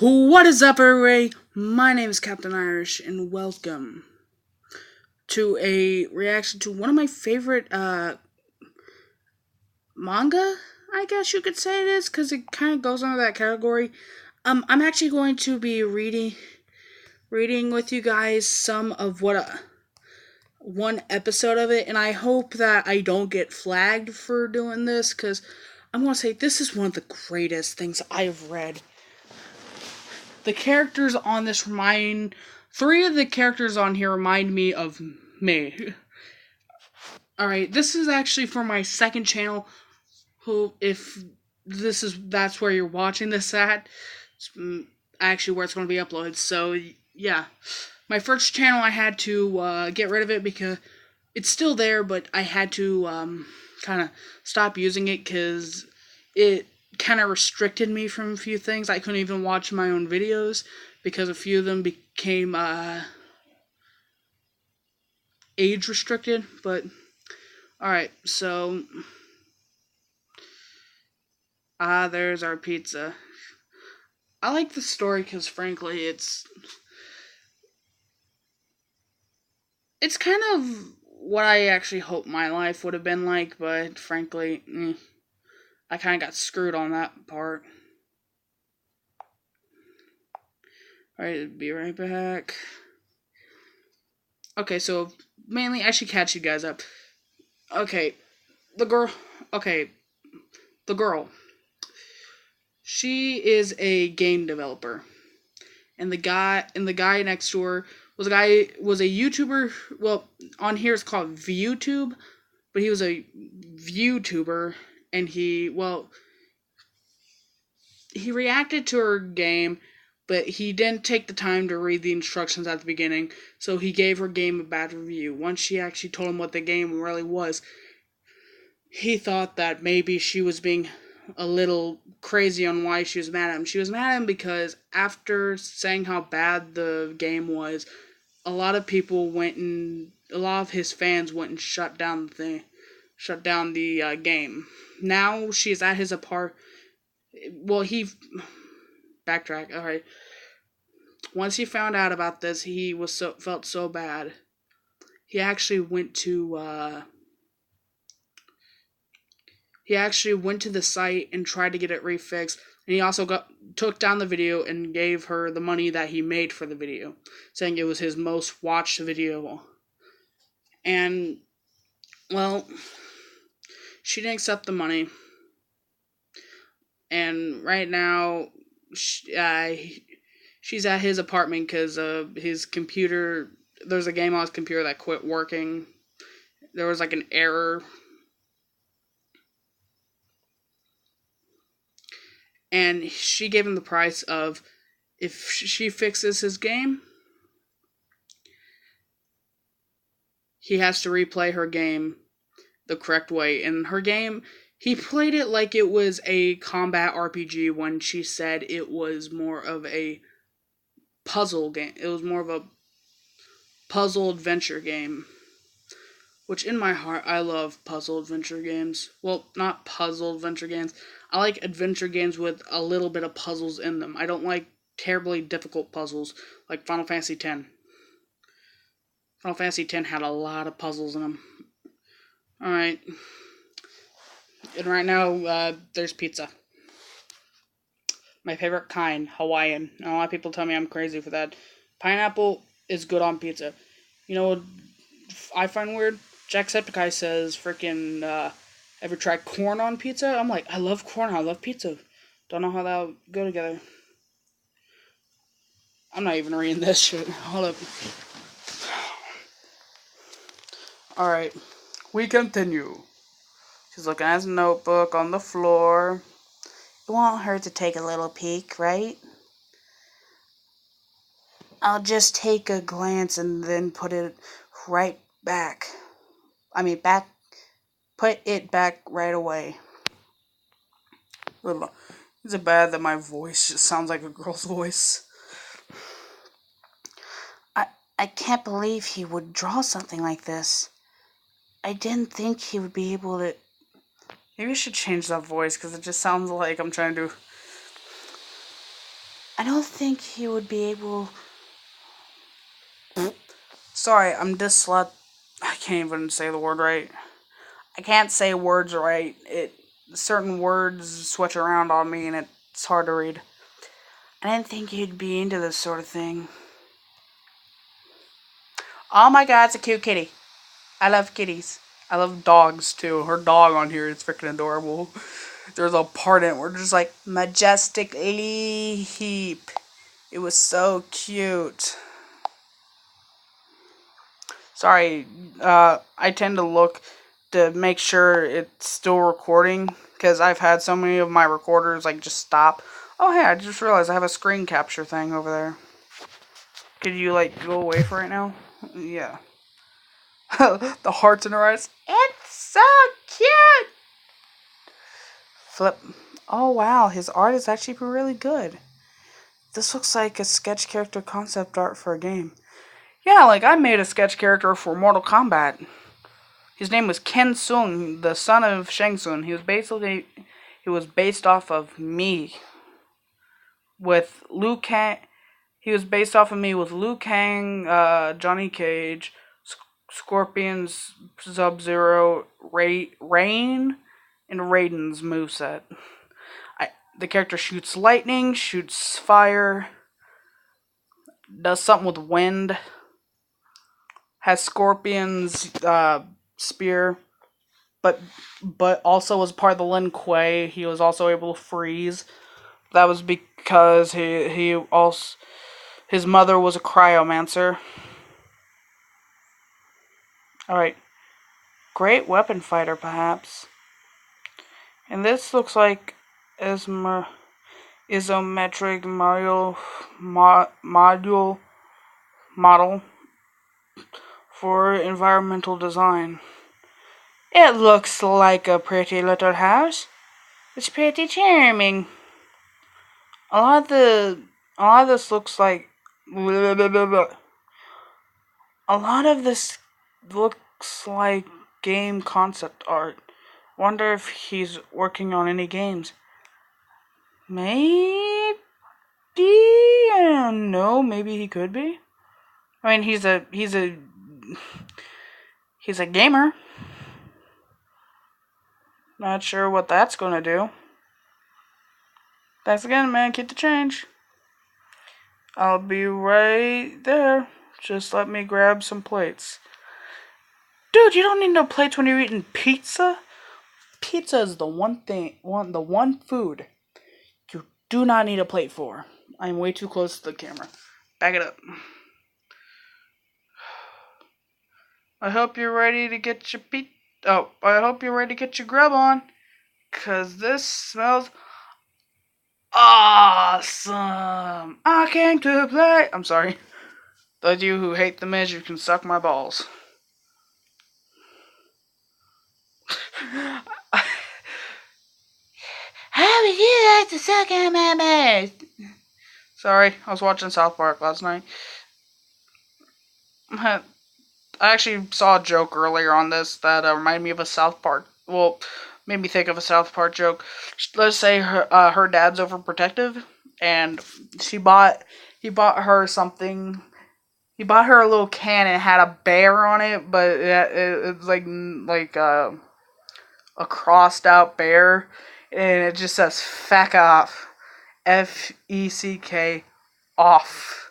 What is up, everybody? My name is Captain Irish, and welcome to a reaction to one of my favorite manga. I guess you could say it is because it kind of goes under that category. I'm actually going to be reading with you guys some of what one episode of it, and I hope that I don't get flagged for doing this because I'm going to say this is one of the greatest things I've read. The characters on this remind three of the characters on here remind me of me. Alright, this is actually for my second channel, who if that's where you're watching this at, it's actually where it's going to be uploaded. So yeah. My first channel I had to get rid of it because it's still there, but I had to kind of stop using it because it kind of restricted me from a few things. I couldn't even watch my own videos because a few of them became age restricted. But alright, so there's our pizza. I like the story because frankly it's kind of what I actually hoped my life would have been like, but frankly, I kind of got screwed on that part. Alright, be right back. Okay, so mainly I should catch you guys up. Okay, the girl. Okay, the girl. She is a game developer, and the guy next to her was a YouTuber. Well, on here it's called ViewTube, but he was a ViewTuber, and he reacted to her game, but he didn't take the time to read the instructions at the beginning, so he gave her game a bad review. Once she actually told him what the game really was, he thought that maybe she was being a little crazy on why she was mad at him. She was mad at him because after saying how bad the game was, a lot of his fans went and shut down the game. Now she's at his apartment. Well, he backtrack. All right. Once he found out about this, felt so bad. He actually went to the site and tried to get it refixed. And he also took down the video and gave her the money that he made for the video, saying it was his most watched video. And well, she didn't accept the money. And right now, she's at his apartment because his computer. There's a game on his computer that quit working. There was like an error, and she gave him the price of if she fixes his game, he has to replay her game the correct way. In her game, he played it like it was a combat RPG when she said it was more of a puzzle game. It was more of a puzzle adventure game. Which in my heart, I love puzzle adventure games. Well, not puzzle adventure games. I like adventure games with a little bit of puzzles in them. I don't like terribly difficult puzzles like Final Fantasy X. Final Fantasy X had a lot of puzzles in them. Alright. And right now, there's pizza. My favorite kind, Hawaiian. A lot of people tell me I'm crazy for that. Pineapple is good on pizza. You know what I find weird? Jacksepticeye says freaking, ever tried corn on pizza? I'm like, I love corn, I love pizza. Don't know how that would go together. I'm not even reading this shit. Hold up. Alright, we continue. She's looking at his notebook on the floor. It won't hurt to take a little peek, right? I'll just take a glance and then put it right back. Put it back right away. Is it bad that my voice just sounds like a girl's voice? I can't believe he would draw something like this. I didn't think he would be able to. Maybe I should change that voice because it just sounds like I'm trying to. I don't think he would be able. Sorry, I'm dyslexic. I can't even say the word right. I can't say words right. Certain words switch around on me, and it's hard to read. I didn't think he'd be into this sort of thing. Oh my god, it's a cute kitty. I love kitties. I love dogs too. Her dog on here is freaking adorable. There's a part in it where just like majestic leap. It was so cute. Sorry, I tend to look to make sure it's still recording because I've had so many of my recorders like just stop. Oh hey, I just realized I have a screen capture thing over there. Could you like go away for right now? Yeah. The hearts in her eyes. It's so cute. Flip. Oh wow, his art is actually really good. This looks like a sketch character concept art for a game. Yeah, like I made a sketch character for Mortal Kombat. His name was Ken Sung, the son of Shang Tsung. He was based off of me with Liu Kang. He was based off of me with Liu Kang, Johnny Cage, Scorpions, Sub Zero, Rain, and Raiden's moveset. The character shoots lightning, shoots fire, does something with wind, has Scorpion's spear, but also was part of the Lin Kuei. He was also able to freeze. That was because he also his mother was a cryomancer. All right, great weapon fighter, perhaps. And this looks like isometric module model for environmental design. It looks like a pretty little house. It's pretty charming. A lot of the a lot of this looks like a lot of this looks like game concept art. Wonder if he's working on any games. Maybe I don't know. Maybe he could be. I mean, he's a gamer. Not sure what that's gonna do. Thanks again, man. Keep the change. I'll be right there. Just let me grab some plates. Dude, you don't need no plates when you're eating pizza. Pizza is the one food you do not need a plate for. I'm way too close to the camera. Back it up. I hope you're ready to get your I hope you're ready to get your grub on. Cause this smells awesome. I came to play. I'm sorry. Those of you who hate the measure can suck my balls. How would you like to suck on my balls? Sorry, I was watching South Park last night. I actually saw a joke earlier on this that reminded me of a South Park. Well, made me think of a South Park joke. Let's say her dad's overprotective, and he bought her something. He bought her a little can and it had a bear on it, but it's like a crossed out bear, and it just says "feck off," FECK off.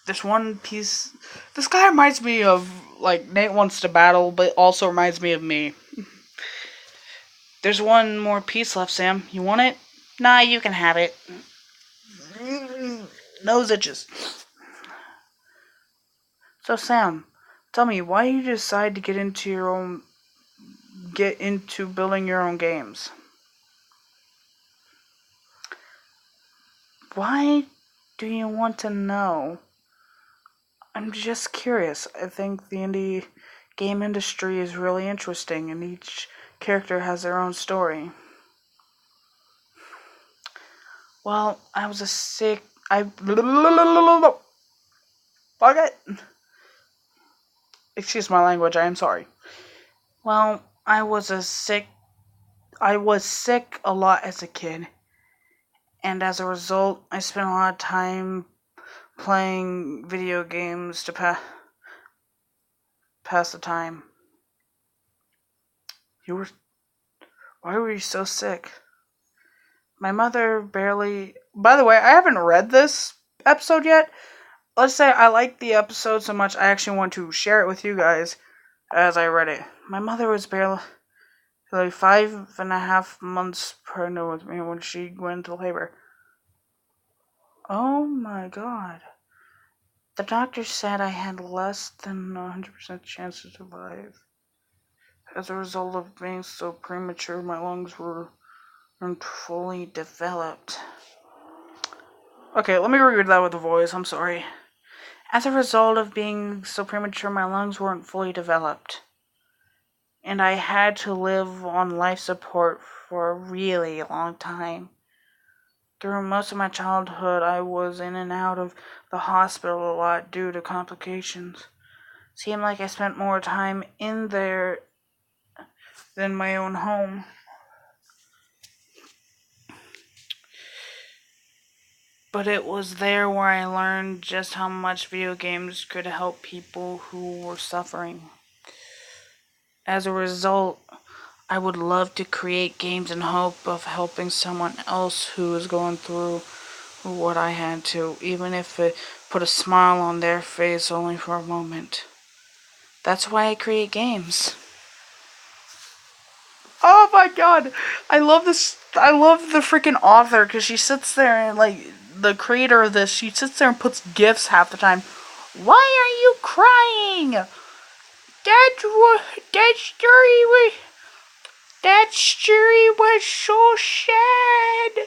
This one piece. This guy reminds me of like Nate Wants to Battle, but also reminds me of me. There's one more piece left, Sam. You want it? Nah, you can have it. Nose itches. So Sam, tell me why you decide to get into building your own games. Why do you want to know? I'm just curious. I think the indie game industry is really interesting and each character has their own story. Well, I was a sick. I. Fuck it. Excuse my language, I am sorry. Well, I was sick a lot as a kid. And as a result, I spent a lot of time playing video games to pass the time. Why were you so sick? My mother barely. By the way, I haven't read this episode yet. Let's say I like the episode so much I actually want to share it with you guys as I read it. My mother was barely like 5.5 months pregnant with me when she went into labor. Oh my god. The doctor said I had less than 100% chance to survive. As a result of being so premature, my lungs weren't fully developed. Okay, let me read that with a voice. I'm sorry. As a result of being so premature, my lungs weren't fully developed. And I had to live on life support for a really long time. Through most of my childhood, I was in and out of the hospital a lot due to complications. Seemed like I spent more time in there than my own home. But it was there where I learned just how much video games could help people who were suffering. As a result, I would love to create games in hope of helping someone else who is going through what I had to, even if it put a smile on their face only for a moment. That's why I create games. Oh my god! I love this. I love the freaking author because she sits there and, like, the creator of this, she sits there and puts gifs half the time. Why are you crying? That story was so sad.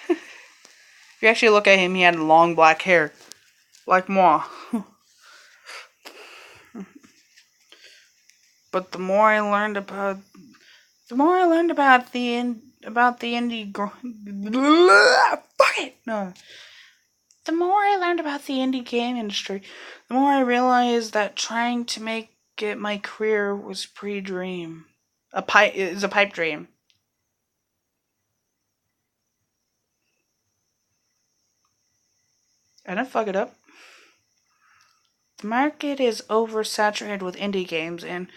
If you actually look at him, he had long black hair, like moi. But the more I learned about the indie fuck it no. The more I learned about the indie game industry, the more I realized that trying to make it my career was pre-dream. A pipe dream. I didn't fuck it up. The market is oversaturated with indie games, and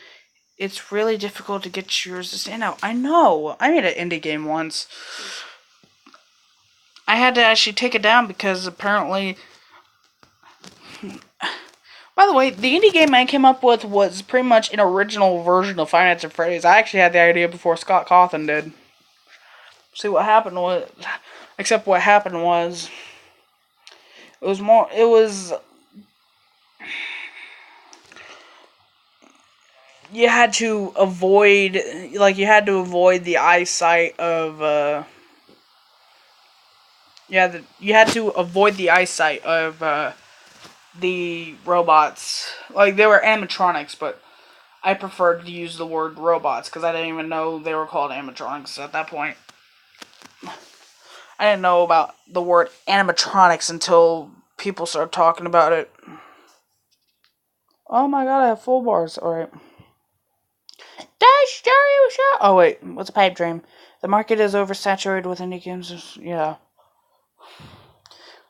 it's really difficult to get yours to stand out. I know. I made an indie game once. I had to actually take it down because apparently. By the way, the indie game I came up with was pretty much an original version of Five Nights at Freddy's. I actually had the idea before Scott Cawthon did. See what happened was, except what happened was, you had to avoid the eyesight of you had to avoid the eyesight of the robots. Like, they were animatronics, but I preferred to use the word robots because I didn't even know they were called animatronics at that point. I didn't know about the word animatronics until people started talking about it. Oh my god, I have full bars. Alright. Oh wait, what's a pipe dream? The market is oversaturated with indie games. Yeah.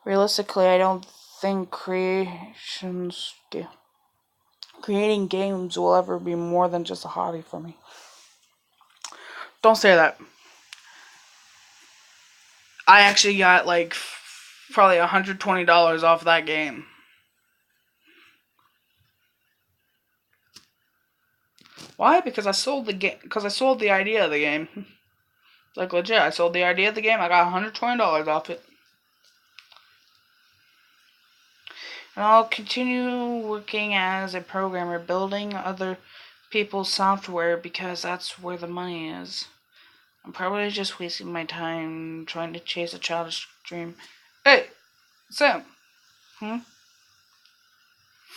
Realistically, I don't think creating games will ever be more than just a hobby for me. Don't say that. I actually got like probably $120 off that game. Why? Because I sold the game. Because I sold the idea of the game. Like, legit, I sold the idea of the game. I got $120 off it. And I'll continue working as a programmer, building other people's software because that's where the money is. I'm probably just wasting my time trying to chase a childish dream. Hey, Sam.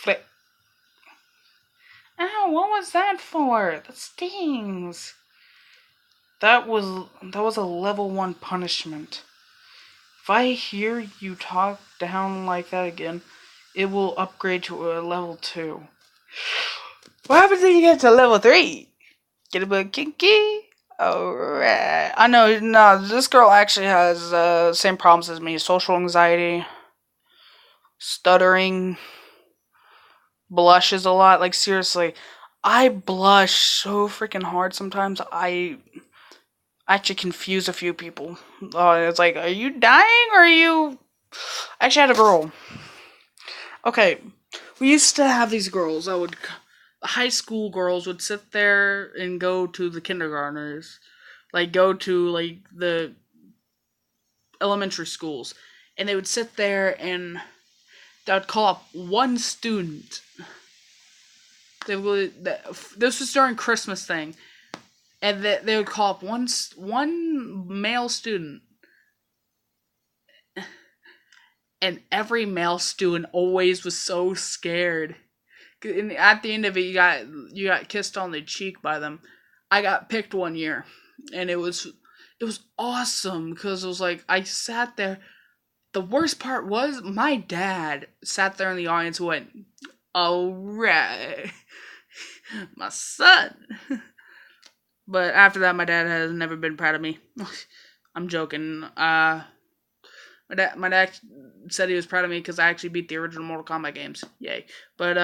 Flip. Ow, what was that for? That stings. That was a level 1 punishment. If I hear you talk down like that again, it will upgrade to a level 2. What happens if you get to level 3? Get a bit kinky? Oh, right. I know. No, this girl actually has same problems as me: social anxiety, stuttering, blushes a lot. Like seriously, I blush so freaking hard sometimes. I actually confuse a few people. It's like, are you dying or are you? I actually had a girl. Okay, we used to have these girls. High school girls would sit there and go to the kindergartners, like go to like the elementary schools, and they would sit there and they would call up one student. They would. This was during Christmas thing, and they would call up one male student, and every male student always was so scared. And at the end of it, you got kissed on the cheek by them. I got picked one year, and it was awesome because it was like I sat there. The worst part was my dad sat there in the audience and went, "All right, my son." But after that, my dad has never been proud of me. I'm joking. My dad said he was proud of me because I actually beat the original Mortal Kombat games. Yay! But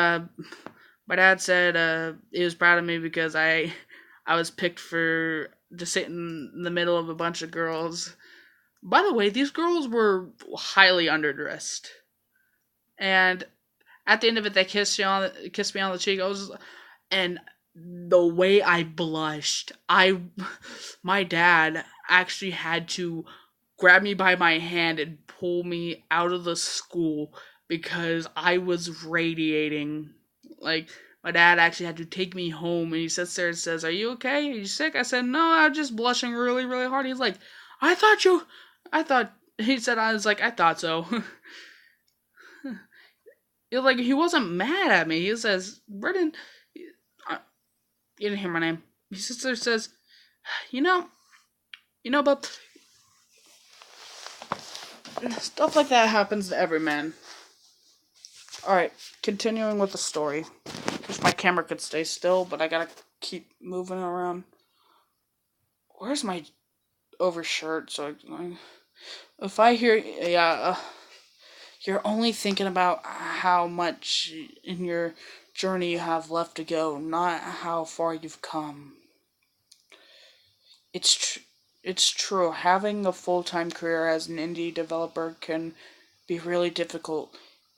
my dad said he was proud of me because I was picked for to sit in the middle of a bunch of girls. By the way, these girls were highly underdressed, and at the end of it, they kissed me on the cheek. And the way I blushed, my dad actually had to grab me by my hand and pull me out of the school because I was radiating. Like, my dad actually had to take me home, and he sits there and says, "Are you okay? Are you sick?" I said, "No, I'm just blushing really, really hard." He's like, "I thought you, I thought," he said, I was like, "I thought so." He wasn't mad at me. He says, "Brendan, you didn't hear my name." He sits there and says, "You know, but stuff like that happens to every man." Alright, continuing with the story. Wish my camera could stay still, but I gotta keep moving around. Where's my overshirt? If I hear, yeah, you're only thinking about how much in your journey you have left to go, not how far you've come. It's tr- it's true. Having a full-time career as an indie developer can be really difficult.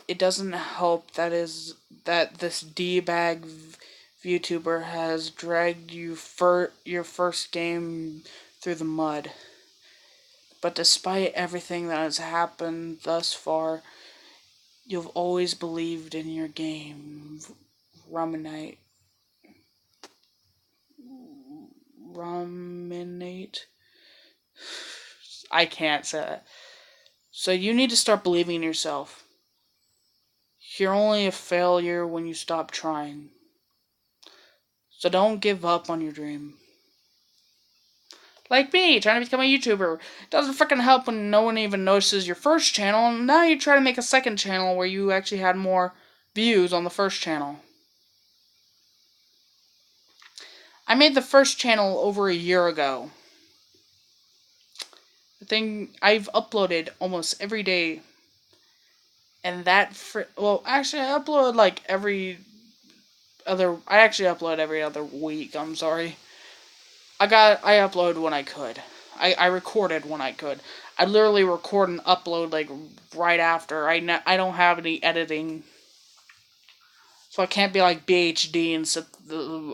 It doesn't help that this d-bag VTuber has dragged your first game through the mud. But despite everything that has happened thus far, you've always believed in your game. Ruminate. Ruminate. I can't say that. So you need to start believing in yourself. You're only a failure when you stop trying. So don't give up on your dream. Like me, trying to become a YouTuber. Doesn't freaking help when no one even notices your first channel, and now you try to make a second channel where you actually had more views on the first channel. I made the first channel over a year ago. The thing I've uploaded almost every day, and well, actually, I upload like every other. I actually upload every other week. I'm sorry. I upload when I could. I recorded when I could. I literally record and upload like right after. I don't have any editing, so I can't be like BHD and sit.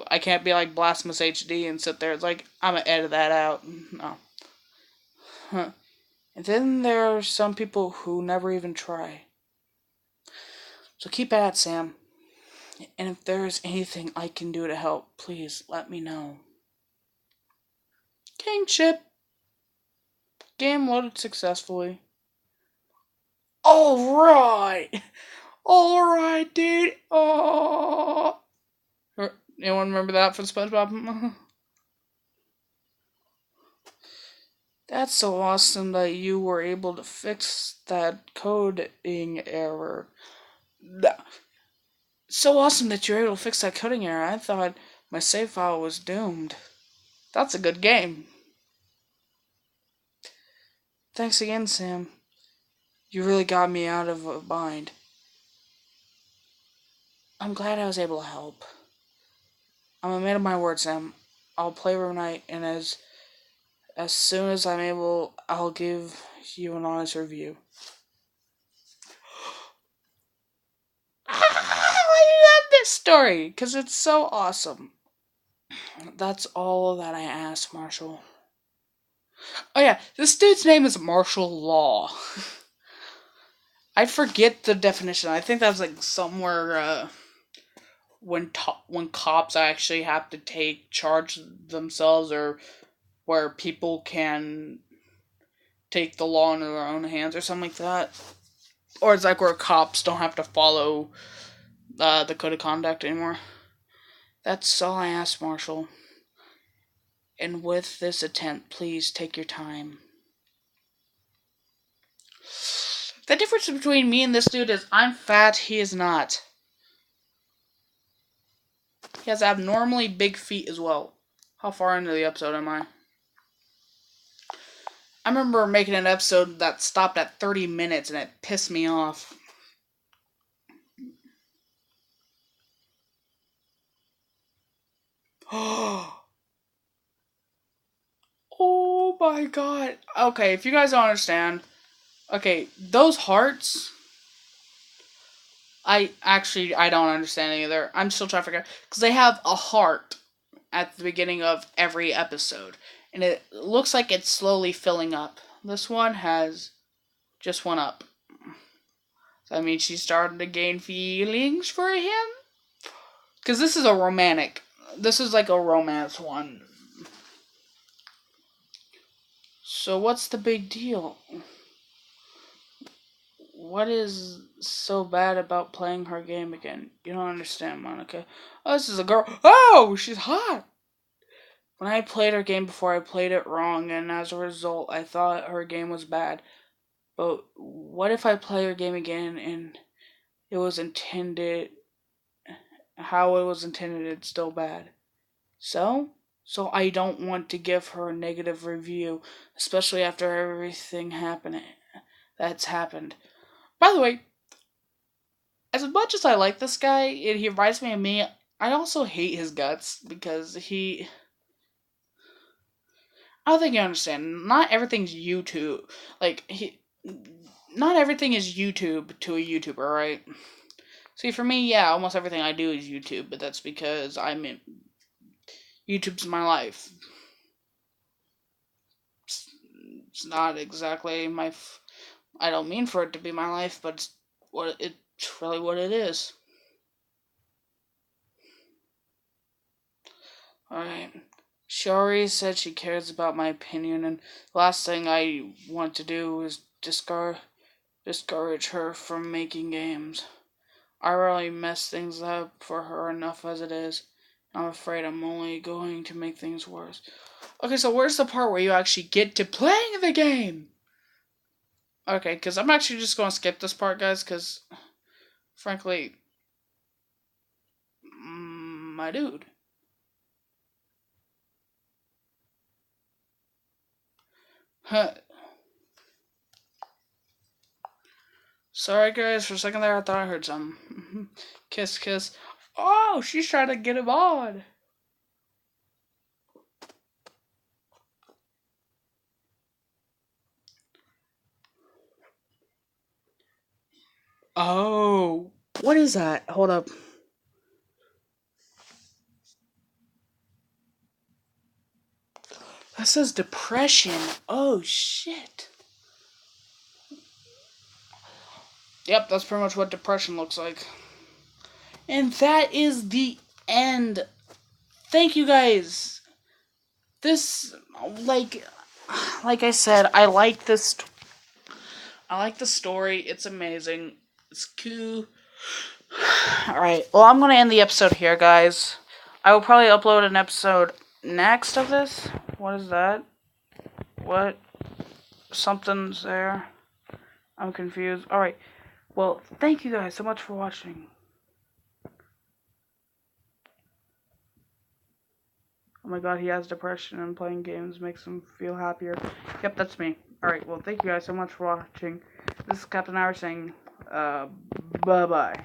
I can't be like Blasphemous HD and sit there. It's like I'm gonna edit that out. No. Huh. And then there are some people who never even try. So keep at it, Sam. And if there is anything I can do to help, please let me know. Kingship. Game loaded successfully. Alright! Alright, dude! Oh! Anyone remember that from SpongeBob? That's so awesome that you were able to fix that coding error. So awesome that you're able to fix that coding error. I thought my save file was doomed. That's a good game. Thanks again, Sam. You really got me out of a bind. I'm glad I was able to help. I'm a man of my word, Sam. I'll play every night, and as soon as I'm able, I'll give you an honest review. I love this story because it's so awesome. That's all that I ask, Marshall. Oh yeah, this dude's name is Marshall Law. I forget the definition. I think that's like somewhere when cops actually have to take charge themselves, or where people can take the law into their own hands or something like that. Or it's like where cops don't have to follow the code of conduct anymore. That's all I ask, Marshall. And with this attempt, please take your time. The difference between me and this dude is I'm fat, he is not. He has abnormally big feet as well. How far into the episode am I? I remember making an episode that stopped at 30 minutes and it pissed me off. Oh my god. Okay, if you guys don't understand, okay, those hearts, I don't understand either. I'm still trying to figure out, because they have a heart at the beginning of every episode, and it looks like it's slowly filling up. This one has just one up. So that means she's starting to gain feelings for him? Because this is a romantic. This is like a romance one. So what's the big deal? What is so bad about playing her game again? You don't understand, Monica. Oh, this is a girl. Oh, she's hot! When I played her game before, I played it wrong, and as a result, I thought her game was bad. But what if I play her game again and it was intended how it was intended, it's still bad? So I don't want to give her a negative review, especially after everything that's happened. By the way, as much as I like this guy, he reminds me of me. I also hate his guts because I don't think you understand. Not everything's YouTube. Like not everything is YouTube to a YouTuber, right? See, for me, yeah, almost everything I do is YouTube, but that's because YouTube's my life. It's not exactly I don't mean for it to be my life, but it's really what it is. Alright. She already said she cares about my opinion, and the last thing I want to do is discourage her from making games. I really mess things up for her enough as it is. I'm afraid I'm only going to make things worse. Okay, so where's the part where you actually get to playing the game? Okay, because I'm actually just going to skip this part, guys, because, frankly, my dude. Huh. Sorry, guys, for a second there, I thought I heard something. Kiss, kiss. Oh, she's trying to get him on. Oh. What is that? Hold up. That says depression. Oh, shit. Yep, that's pretty much what depression looks like. And that is the end. Thank you guys. This, like I said, I like this. I like the story. It's amazing. It's cool. Alright, well, I'm going to end the episode here, guys. I will probably upload an episode next of this. What is that? What? Something's there. I'm confused. Alright, well, thank you guys so much for watching. Oh my god, he has depression and playing games makes him feel happier. Yep, that's me. Alright, well, thank you guys so much for watching. This is Captain Irish saying, bye bye.